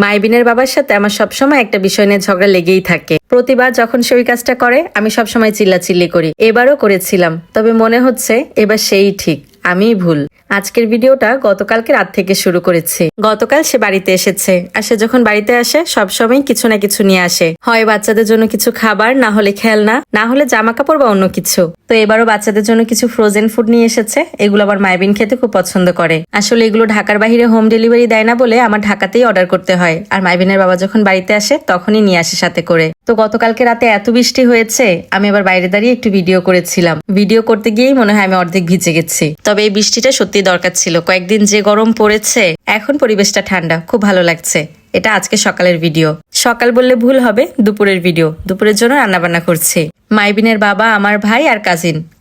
মাইবিনের বাবার সাথে আমার সবসময় একটা বিষয় নিয়ে ঝগড়া লেগেই থাকে। প্রতিবার যখন সে ওই কাজটা করে আমি সবসময় চিল্লাচিল্লি করি। এবারও করেছিলাম, তবে মনে হচ্ছে এবার সেই ঠিক, আমিই ভুল। আজকের ভিডিওটা গতকালকে রাত থেকে শুরু করেছি। গতকাল সে বাড়িতে এসেছে, আর সে যখন বাড়িতে আসে সবসময় কিছু না কিছু নিয়ে আসে, হয় বাচ্চাদের জন্য কিছু খাবার, না হলে খেলনা, না হলে জামা কাপড় বা অন্য কিছু। তো এবারও বাচ্চাদের জন্য কিছু ফ্রোজেন ফুড নিয়ে এসেছে। এগুলো আবার মাইবিন খেতে খুব পছন্দ করে। আসলে এগুলো ঢাকার বাইরে হোম ডেলিভারি দেয় না বলে আমার ঢাকাতেই অর্ডার করতে হয়, আর মাইবিনের বাবা যখন বাড়িতে আসে তখনই নিয়ে আসে সাথে করে। তো গতকালকে রাতে এত বৃষ্টি হয়েছে, আমি আবার বাইরে দাঁড়িয়ে একটু ভিডিও করেছিলাম। ভিডিও করতে গিয়েই মনে হয় আমি অর্ধেক ভিজে গেছি। তবে এই বৃষ্টিটা সত্যি দরকার ছিল। কয়েকদিন যে গরম পড়েছে, এখন পরিবেশটা ঠান্ডা, খুব ভালো লাগছে। এটা আজকে সকালের ভিডিও। সকাল বললে ভুল হবে, দুপুরের ভিডিও। দুপুরের জন্য রান্নাবান্না করছি। মাইবিনের বাবা, আমার ভাই আর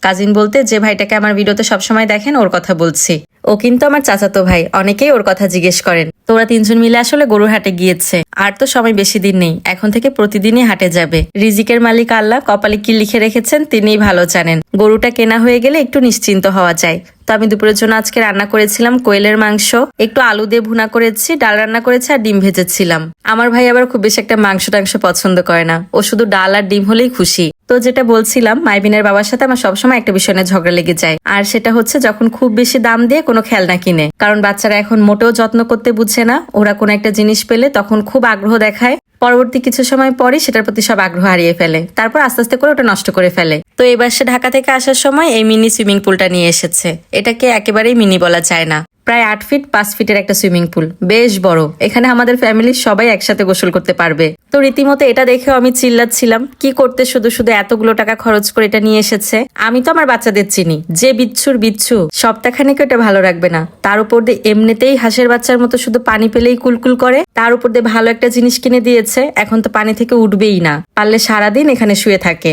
কাজিন বলতে যে ভাইটাকে আমার ভিডিওতে সবসময় দেখেন ওর কথা বলছি। ও কিন্তু আমার চাচাতো ভাই, অনেকেই ওর কথা জিজ্ঞেস করেন। তো ওরা তিনজন মিলে আসলে গরুর হাটে গিয়েছে। আর তো সময় বেশি দিন নেই, এখন থেকে প্রতিদিনই হাটে যাবে। রিজিকের মালিক আল্লাহ কপালে কি লিখে রেখেছেন তিনিই ভালো জানেন। গরুটা কেনা হয়ে গেলে একটু নিশ্চিন্ত হওয়া যায়। তো আমি দুপুরের জন্য আজকে রান্না করেছিলাম কোয়েলের মাংস, একটু আলু দিয়ে ভুনা করেছি, ডাল রান্না করেছি আর ডিম ভেজেছিলাম। আমার ভাই আবার খুব বেশি একটা মাংস টাংস পছন্দ করে না, ও শুধু ডাল আর ডিম হলেই খুশি। তো যেটা বলছিলাম, মাইবিনের বাবার সাথে আমার সবসময় একটা বিষয় নিয়ে ঝগড়া লেগে যায়, আর সেটা হচ্ছে যখন খুব বেশি দাম দিয়ে কোনো খেলনা কিনে। কারণ বাচ্চারা এখন মোটেও যত্ন করতে বুঝছে না। ওরা কোনো একটা জিনিস পেলে তখন খুব আগ্রহ দেখায়, পরবর্তী কিছু সময় পরে সেটার প্রতি সব আগ্রহ হারিয়ে ফেলে, তারপর আস্তে আস্তে করে ওটা নষ্ট করে ফেলে। তো এবার সে ঢাকা থেকে আসার সময় এই মিনি সুইমিং পুলটা নিয়ে এসেছে। এটাকে একেবারেই মিনি বলা যায় না, প্রায় 8 ফিট 5 ফিটের একটা সুইমিং পুল, বেশ বড়। এখানে আমাদের ফ্যামিলির সবাই একসাথে গোসল করতে পারবে। তো রীতিমতো এটা দেখেও আমি চিল্লাচ্ছিলাম, কি করতে শুধু শুধু এতগুলো টাকা খরচ করে এটা নিয়ে এসেছে। আমি তো আমার বাচ্চাদের চিনি, যে বিচ্ছুর বিচ্ছু, সপ্তাহখানেকে এটা ভালো রাখবে না। তার উপর দিয়ে এমনিতেই হাঁসের বাচ্চার মতো শুধু পানি পেলেই কুলকুল করে, তার উপর দিয়ে ভালো একটা জিনিস কিনে দিয়েছে, এখন তো পানি থেকে উঠবেই না, পারলে সারাদিন এখানে শুয়ে থাকে।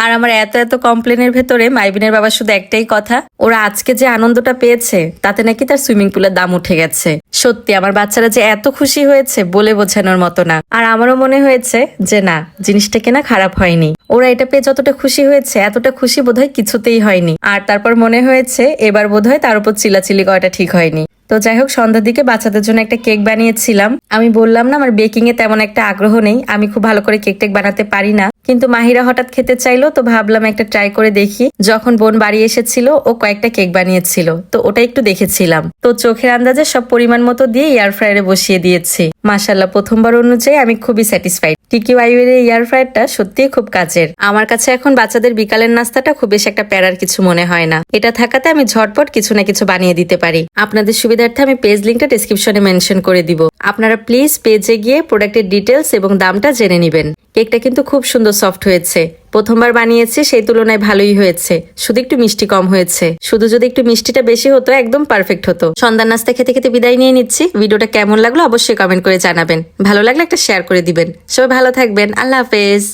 আর আমার এত এত কমপ্লেনের ভেতরে মাইবিনের বাবার শুধু একটাই কথা, ওরা আজকে যে আনন্দটা পেয়েছে তাতে নাকি তার সুইমিং পুলের দাম উঠে গেছে। সত্যি আমার বাচ্চারা যে এত খুশি হয়েছে বলে বোঝানোর মতো না। আর আমারও মনে হয়েছে যে না, জিনিসটা কেনা খারাপ হয়নি। ওরা এটা পেয়ে যতটা খুশি হয়েছে, এতটা খুশি বোধহয় কিছুতেই হয়নি। আর তারপর মনে হয়েছে এবার বোধহয় তার উপর চিল্লাচিল্লি করাটা ঠিক হয়নি। তো যাই হোক, সন্ধ্যার দিকে বাচ্চাদের জন্য একটা কেক বানিয়েছিলাম। আমি বললাম না আমার বেকিং এ তেমন একটা আগ্রহ নেই, আমি খুব ভালো করে কেক টেক বানাতে পারি না, কিন্তু মাহিরা হঠাৎ খেতে চাইলো, তো ভাবলাম একটা ট্রাই করে দেখি। যখন বোন বাড়ি এসেছিল ও কয়েকটা কেক বানিয়েছিল, তো ওটা একটু দেখেছিলাম। তো চোখের আন্দাজে সব পরিমাণ মতো দিয়ে এয়ার ফ্রায়ারে বসিয়ে দিয়েছি। মাশাআল্লাহ, প্রথমবার অনুযায়ী আমি খুবই স্যাটিসফাইড। TQYU-এর এয়ার ফ্রায়ারটা সত্যিই খুব কাজের। আমার কাছে এখন বাচ্চাদের বিকালের নাস্তাটা খুব বেশি একটা প্যারার কিছু মনে হয় না। এটা থাকাতে আমি ঝটপট কিছু না কিছু বানিয়ে দিতে পারি। আপনাদের সুবিধার্থে আমি পেজ লিঙ্কটা ডেসক্রিপশনে মেনশন করে দিব। আপনারা প্লিজ পেজে গিয়ে প্রোডাক্টের ডিটেলস এবং দামটা জেনে নেবেন। কেকটা কিন্তু খুব সুন্দর সফট হয়েছে। প্রথমবার বানিয়েছি, সেই তুলনায় ভালোই হয়েছে, শুধু একটু মিষ্টি কম হয়েছে। শুধু যদি একটু মিষ্টিটা বেশি হতো একদম পারফেক্ট হতো। সন্ধ্যার নাস্তা খেতে খেতে বিদায় নিয়ে নিচ্ছি। ভিডিওটা কেমন লাগলো অবশ্যই কমেন্ট করে জানাবেন। ভালো লাগলে একটা শেয়ার করে দিবেন। সবাই ভালো থাকবেন, আল্লাহ হাফেজ।